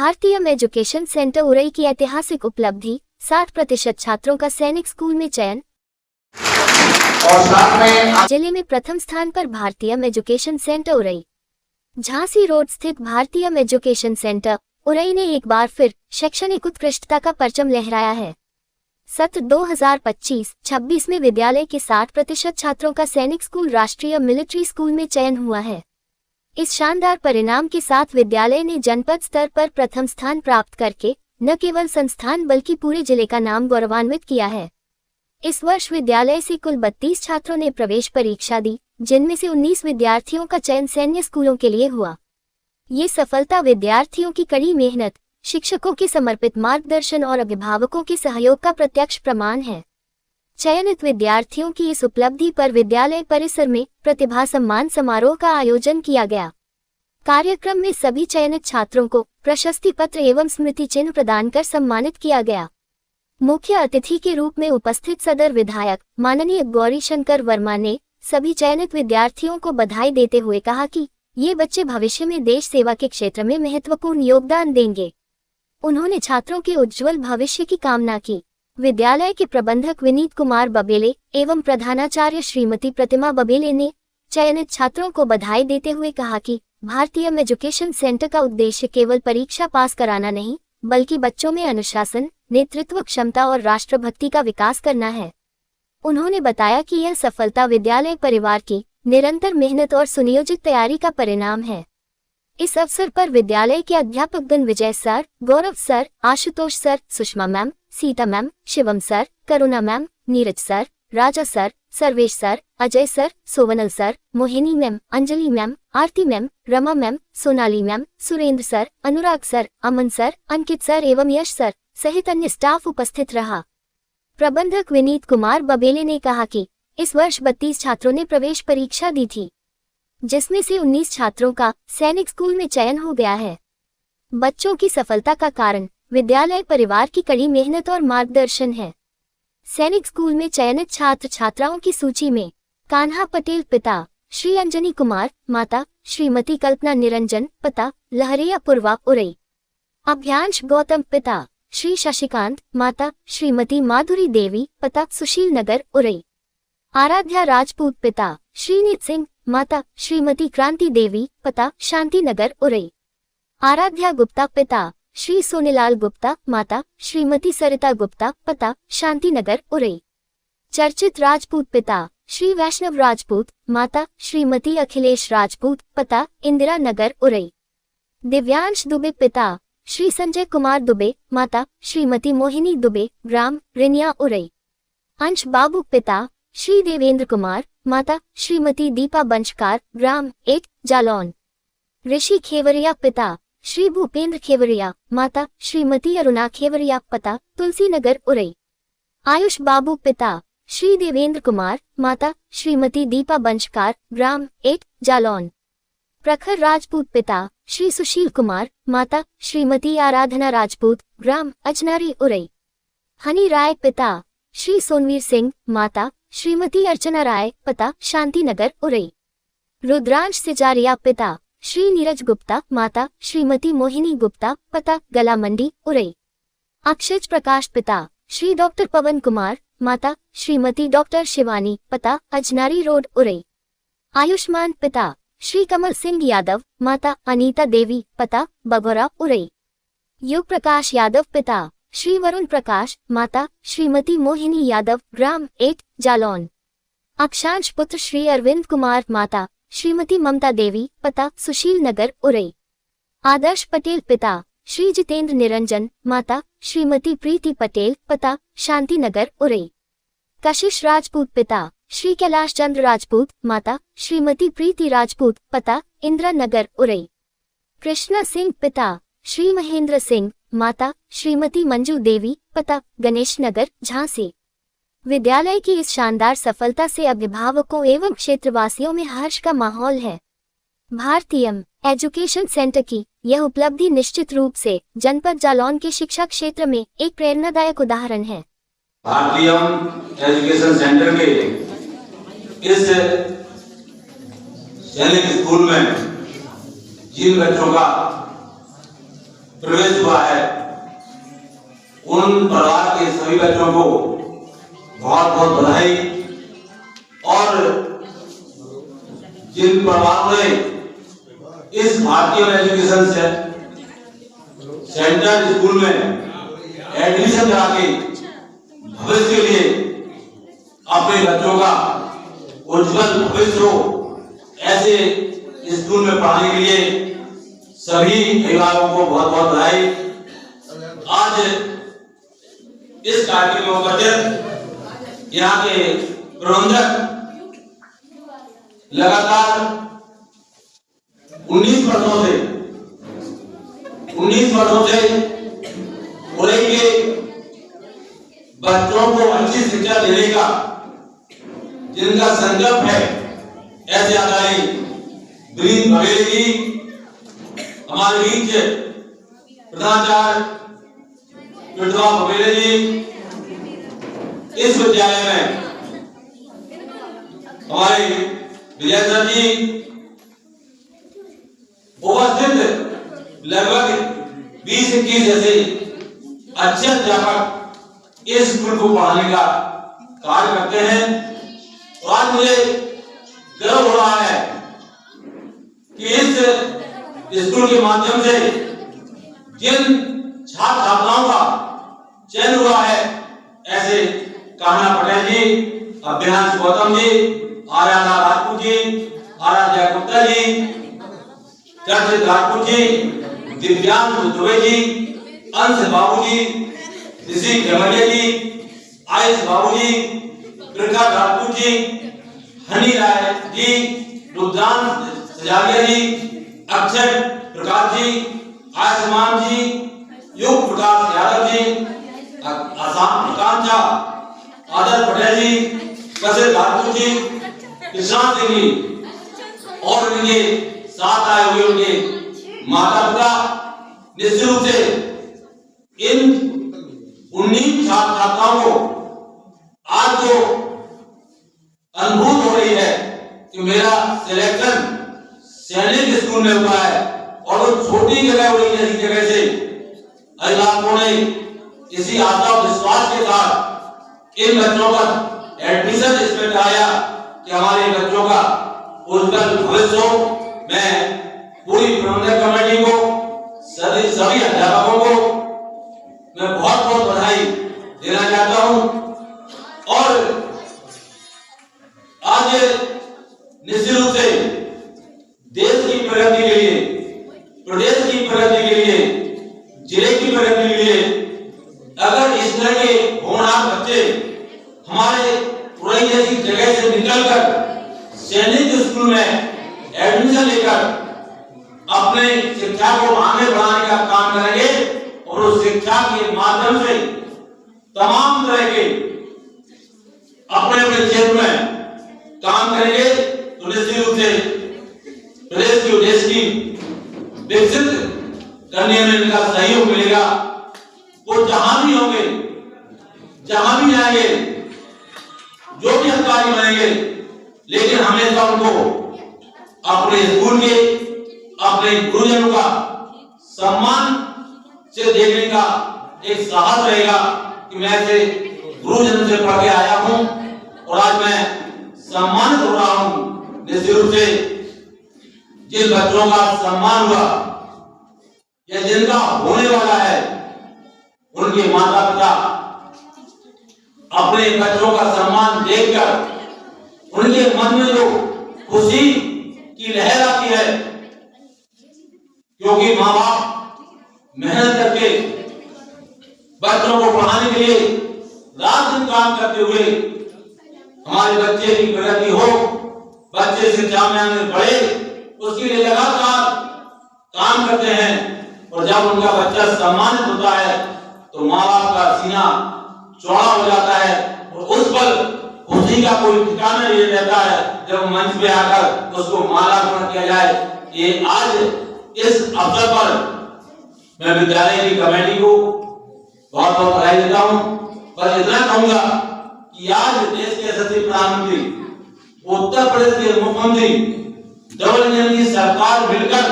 भारतीय education centre Orai की ऐतिहासिक उपलब्धि, 60% छात्रों का सैनिक स्कूल में चयन। और साथ में जिले में प्रथम स्थान पर भारतीय education centre Orai. Jhansi road स्थित भारतीय एजुकेशन सेंटर उरई ने एक बार फिर शैक्षणिक उत्कृष्टता का परचम लहराया है। सत्र 2025-26 में विद्यालय के 60% छात्रों का सैनिक स्कूल राष्ट्रीय मिलिट्री स्कूल में चयन हुआ है। इस शानदार परिणाम के साथ विद्यालय ने जनपद स्तर पर प्रथम स्थान प्राप्त करके न केवल संस्थान बल्कि पूरे जिले का नाम गौरवान्वित किया है। इस वर्ष विद्यालय से कुल 32 छात्रों ने प्रवेश परीक्षा दी, जिनमें से 19 विद्यार्थियों का चयन सैन्य स्कूलों के लिए हुआ। ये सफलता विद्यार्थियों की कड़ी मेहनत, शिक्षकों के समर्पित मार्गदर्शन और अभिभावकों के सहयोग का प्रत्यक्ष प्रमाण है। चयनित विद्यार्थियों की इस उपलब्धि पर विद्यालय परिसर में प्रतिभा सम्मान समारोह का आयोजन किया गया। कार्यक्रम में सभी चयनित छात्रों को प्रशस्ति पत्र एवं स्मृति चिन्ह प्रदान कर सम्मानित किया गया। मुख्य अतिथि के रूप में उपस्थित सदर विधायक माननीय गौरी शंकर वर्मा ने सभी चयनित विद्यार्थियों को बधाई देते हुए कहा कि ये बच्चे भविष्य में देश सेवा के क्षेत्र में महत्वपूर्ण योगदान देंगे। उन्होंने छात्रों के उज्जवल भविष्य की कामना की। विद्यालय के प्रबंधक विनीत कुमार बबेले एवं प्रधानाचार्य श्रीमती प्रतिमा बबेले ने चयनित छात्रों को बधाई देते हुए कहा कि भारतीय एजुकेशन सेंटर का उद्देश्य केवल परीक्षा पास कराना नहीं, बल्कि बच्चों में अनुशासन, नेतृत्व क्षमता और राष्ट्रभक्ति का विकास करना है। उन्होंने बताया कि यह सफलता विद्यालय परिवार की निरंतर मेहनत और सुनियोजित तैयारी का परिणाम है। इस अवसर पर विद्यालय के अध्यापकगण Vijay sir, Gaurav sir, Ashutosh sir, Sushma ma'am, Sita ma'am, Shivam sir, Karuna ma'am, Neeraj sir, Raja sir, Sarvesh sir, Ajay sir, Sovnal sir, Mohini ma'am, Anjali ma'am, Aarti ma'am, Rama ma'am, Sonali ma'am, Surendra sir, Anurag sir, Aman sir, Ankit sir एवं यश सर सहित अन्य स्टाफ उपस्थित रहा। प्रबंधक विनीत कुमार बबेले ने कहा कि इस वर्ष 32 छात्रों ने प्रवेश परीक्षा दी थी, जिसमें से 19 छात्रों का सैनिक स्कूल में चयन हो गया है। बच्चों की सफलता का कारण विद्यालय परिवार की कड़ी मेहनत और मार्गदर्शन है। सैनिक स्कूल में चयनित छात्र छात्राओं की सूची में कान्हा पटेल पिता श्री अंजनी कुमार, माता श्रीमती कल्पना निरंजन, पता लहरिया पूर्वा उरई। अभ्यांश गौतम पिता श्री शशिकांत, माता श्रीमती माधुरी देवी, पता सुशील नगर उरई। आराध्या राजपूत पिता श्रीनीत सिंह, माता श्रीमती क्रांति देवी, पता शांति नगर उरई। आराध्या गुप्ता पिता श्री सोनीलाल गुप्ता, माता श्रीमती सरिता गुप्ता, पता शांति नगर उरई। चर्चित राजपूत पिता श्री वैष्णव राजपूत, माता श्रीमती अखिलेश राजपूत, पता इंदिरा नगर उरई। दिव्यांश दुबे पिता श्री संजय कुमार दुबे, माता श्रीमती मोहिनी दुबे, ग्राम रिनिया उरई। अंश बाबू पिता श्री देवेंद्र कुमार, माता श्रीमती दीपा बंशकार, ग्राम 1 जालौन। ऋषि खेवरिया पिता श्री भूपेंद्र खेवरिया, माता श्रीमती अरुणा खेवरिया, पता तुलसी नगर उरई। आयुष बाबू पिता श्री देवेंद्र कुमार, माता श्रीमती दीपा बंशकार, ग्राम 1 जालौन। प्रखर राजपूत पिता श्री सुशील कुमार, माता श्रीमती आराधना राजपूत, ग्राम अजनारी उरई। हनी राय पिता श्री सोनवीर सिंह, माता श्रीमती अर्चना राय, पता शांति नगर उरई। रुद्रांश सिजारिया पिता श्री नीरज गुप्ता, माता श्रीमती मोहिनी गुप्ता, पता गला मंडी उरई। अक्षज प्रकाश पिता श्री डॉक्टर पवन कुमार, माता श्रीमती डॉक्टर शिवानी, पता अजनारी रोड उरई। आयुष्मान पिता श्री कमल सिंह यादव, माता अनीता देवी, पता बघौरा उरई। युग प्रकाश यादव पिता श्री वरुण प्रकाश, माता श्रीमती मोहिनी यादव, ग्राम 1 जालौन। अक्षांश पुत्र श्री अरविंद कुमार, माता श्रीमती ममता देवी, पता सुशील नगर उरई। आदर्श पटेल पिता श्री जितेंद्र निरंजन, माता श्रीमती प्रीति पटेल, पता शांति नगर उरई। कशिश राजपूत पिता श्री कैलाश चंद्र राजपूत, माता श्रीमती प्रीति राजपूत, पता इंदिरा नगर उरई। कृष्णा सिंह पिता श्री महेंद्र सिंह, माता श्रीमती मंजू देवी, पता गणेश नगर झांसी। विद्यालय की इस शानदार सफलता से अभिभावकों एवं क्षेत्रवासियों में हर्ष का माहौल है। भारतीय एजुकेशन सेंटर की यह उपलब्धि निश्चित रूप से जनपद जालौन के शिक्षा क्षेत्र में एक प्रेरणादायक उदाहरण है। भारतीय एजुकेशन सेंटर के इस सैनिक स्कूल में जिन बच्चों का प्रवेश हुआ है, उन परिवार के सभी बच्चों को बहुत बहुत बधाई। और जिन परिवारों ने इस भारतीय एजुकेशन सेंटर स्कूल में एडमिशन करा के भविष्य के लिए अपने बच्चों का उज्जवल भविष्य हो, ऐसे स्कूल में पढ़ाने के लिए सभी अभिभावकों को बहुत बहुत बधाई। आज इस कार्यक्रम में उपस्थित यहाँ के प्रबंधक लगातार 19 वर्षों से उड़ई के बच्चों को अच्छी शिक्षा देने का जिनका संकल्प है, ऐसे आचार्य ब्रीन बघेल जी, हमारे बीच प्रधानाचार्य पृथ्वा बघेल जी, इस विद्यालय में हमारे विजय सर जी, उपस्थित लगभग 20-21 ऐसे अच्छे अध्यापक इस स्कूल को पढ़ाने का कार्य करते हैं। और आज मुझे गर्व हो रहा है कि इस स्कूल के माध्यम से जिन छात्र छात्राओं का चयन हुआ है, ऐसे कान्हा पटेल जी, अभ्यांश गौतम जी, आराधा राजपूत जी, आराध्या गुप्ता जी, चर्चित राजपूत जी, दिव्यांश दुबे जी, अंश बाबू जी, ऋषि गमरिया जी, आयुष बाबू जी, प्रकाश राजपूत जी, हनी राय जी, रुद्रांश सजालिया जी, अक्षय प्रकाश जी, आयुष्मान जी, युग प्रकाश यादव जी, आसाम आकांक्षा, आदर पटेल जी, कशिश राजपूत जी, कृष्ण सिंह जी और उनके साथ आए हुए उनके माता पिता, निश्चित रूप से इन 19 छात्र छात्राओं को आज जो अनुभूत हो रही है कि मेरा सिलेक्शन सैनिक स्कूल में हुआ है, और वो छोटी जगह हो रही है, इसी जगह से अभिभावकों ने इसी आशा और विश्वास के साथ इन बच्चों का एडमिशन इसमें कराया कि हमारे बच्चों का उज्जवल भविष्य हो। मैं पूरी प्रबंधक कमेटी को, सभी अध्यापकों को मैं बहुत बहुत बधाई देना चाहता हूं। और आज निश्चित रूप से देश की प्रगति के लिए, प्रदेश की प्रगति के लिए, जिले की प्रगति के लिए अगर इस तरह के होनहार बच्चे हमारे उड़ई जैसी जगह से निकलकर सैनिक स्कूल में एडमिशन लेकर अपने शिक्षा को आगे बढ़ाने का काम करेंगे और उस शिक्षा के माध्यम से तमाम तरह के अपने अपने क्षेत्र में काम करेंगे, तो निश्चित रूप से प्रदेश की देश की विकसित करने में इनका सहयोग मिलेगा। वो जहां भी होंगे, जहां भी जाएंगे, जो भी अधिकारी बनेंगे, लेकिन हमेशा उनको अपने स्कूल के, अपने गुरुजनों का सम्मान से देखने का एक साहस रहेगा कि मैं ऐसे गुरुजन से पढ़ के आया हूं और आज मैं सम्मानित हो रहा हूं। निश्चित रूप से जिन बच्चों का सम्मान हुआ या जिनका होने वाला है, उनके माता पिता अपने बच्चों का सम्मान देखकर उनके मन में जो खुशी की लहर आती है, क्योंकि माँ बाप मेहनत करके बच्चों को पढ़ाने के लिए रात दिन काम करते हुए हमारे बच्चे की प्रगति हो, बच्चे शिक्षा में आगे बढ़े, उसके लिए लगातार काम करते हैं। और जब उनका बच्चा सम्मानित होता है तो माँ बाप का सीना चौड़ा हो जाता है और उस पर खुशी का कोई ठिकाना नहीं रहता है जब मंच पे आकर उसको मालार्पण किया जाए। ये आज इस अवसर पर मैं विद्यालय की कमेटी को बहुत बहुत बधाई देता हूँ। बस इतना कहूंगा कि आज देश के यशस्वी प्रधानमंत्री, उत्तर प्रदेश के मुख्यमंत्री, डबल इंजन की सरकार मिलकर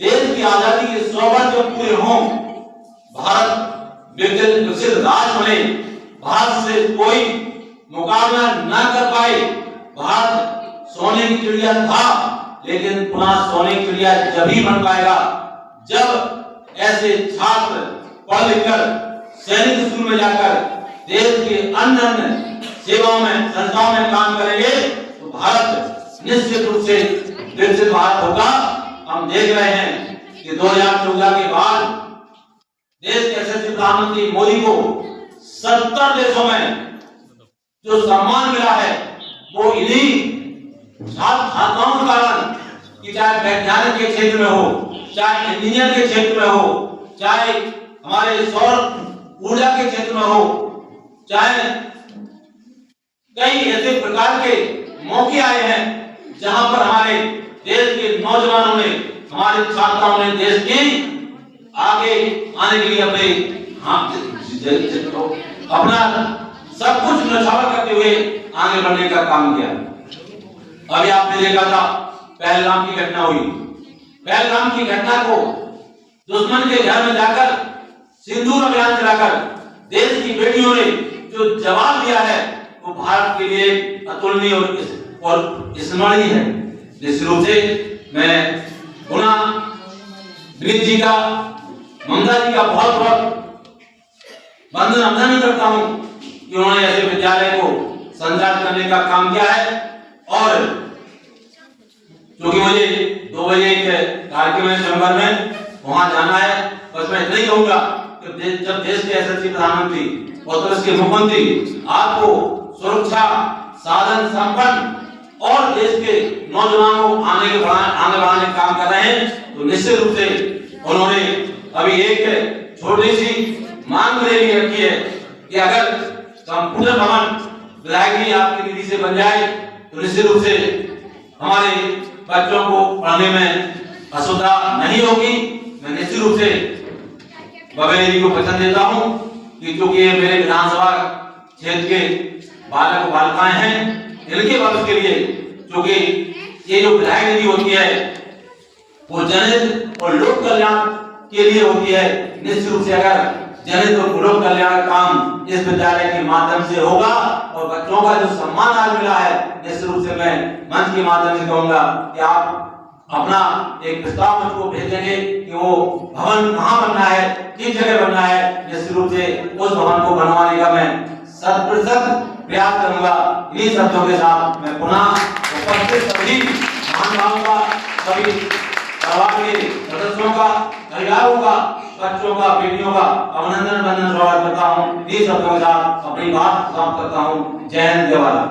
देश की आजादी के 100 वर्ष जब पूरे हों, भारत विकसित राष्ट्र बने, भारत से कोई मुकाबला न कर पाए। भारत सोने की चिड़िया था, लेकिन पुनः सोने की चिड़िया जब ही बन पाएगा जब ऐसे छात्र पढ़ लिखकर सैनिक स्कूल में जाकर देश के अन्य सेवाओं में, संस्थाओं में काम करेंगे तो भारत निश्चित रूप से विकसित भारत होगा। हम देख रहे हैं कि 2014 के बाद देश के यशस्वी प्रधानमंत्री मोदी को 70 देशों में जो सम्मान मिला है वो इन्हीं छात्राओं के कारण, कि चाहे वैज्ञानिक के क्षेत्र में हो, चाहे इंजीनियर के क्षेत्र में हो, चाहे हमारे सौर ऊर्जा के क्षेत्र में हो, चाहे कई ऐसे प्रकार के मौके आए हैं जहां पर हमारे देश के नौजवानों ने, हमारे छात्राओं ने देश के आगे आने के लिए अपना सब कुछ न्यौछावर करते हुए आगे बढ़ने का काम किया। अभी आपने देखा था पहलगाम की घटना हुई। पहलगाम की घटना को दुश्मन के घर में जाकर सिंदूर अभियान चलाकर देश की बेटियों ने जो जवाब दिया है वो भारत के लिए अतुलनीय और स्मरणीय है। निश्चित रूप से मैं पुनः विनीत जी का, ममता जी का बहुत बहुत वंदन अभिनंदन करता हूं कि उन्होंने ऐसे विद्यालय को संचालित करने का काम किया है। और क्योंकि मुझे 2 बजे एक कार्यक्रम है चंबल में, वहां जाना है, बस मैं इतना ही कहूंगा कि जब देश के यशस्वी प्रधानमंत्री और देश के मुख्यमंत्री आपको सुरक्षा साधन संपन्न और देश के नौजवानों को आगे बढ़ाने का काम कर रहे हैं, तो निश्चित रूप से उन्होंने अभी एक छोटी सी मांग मेरी रखी है कि अगर कंप्यूटर भवन विधायक जी आपकी निधि से बन जाए तो निश्चित रूप से हमारे बच्चों को पढ़ने में असुविधा नहीं होगी। मैं निश्चित रूप से बबेली जी को वचन देता हूं कि क्योंकि ये मेरे विधानसभा क्षेत्र के बालक बालिकाएं हैं, इनके भविष्य के लिए, क्योंकि ये जो विधायक निधि होती है वो जनहित और लोक कल्याण के लिए होती है। निश्चित रूप से अगर जनहित और लोक कल्याण काम इस विद्यालय के माध्यम से होगा और बच्चों का जो सम्मान आज मिला है, निश्चित रूप से मैं मंच के माध्यम से कहूंगा कि आप अपना एक प्रस्ताव मुझको भेजेंगे कि वो भवन कहाँ बनना है, किस जगह बनना है। निश्चित रूप से उस भवन को बनवाने का मैं 100% प्रयास करूंगा। इन्हीं शब्दों के साथ मैं पुनः उपस्थित सभी महानुभावों का, सभी परिवार के सदस्यों का, परिवारों का, बच्चों का, बेटियों का अभिनंदन स्वागत करता हूँ। इन्हीं शब्दों के साथ अपनी बात समाप्त करता हूँ। जय हिंद, जय भारत।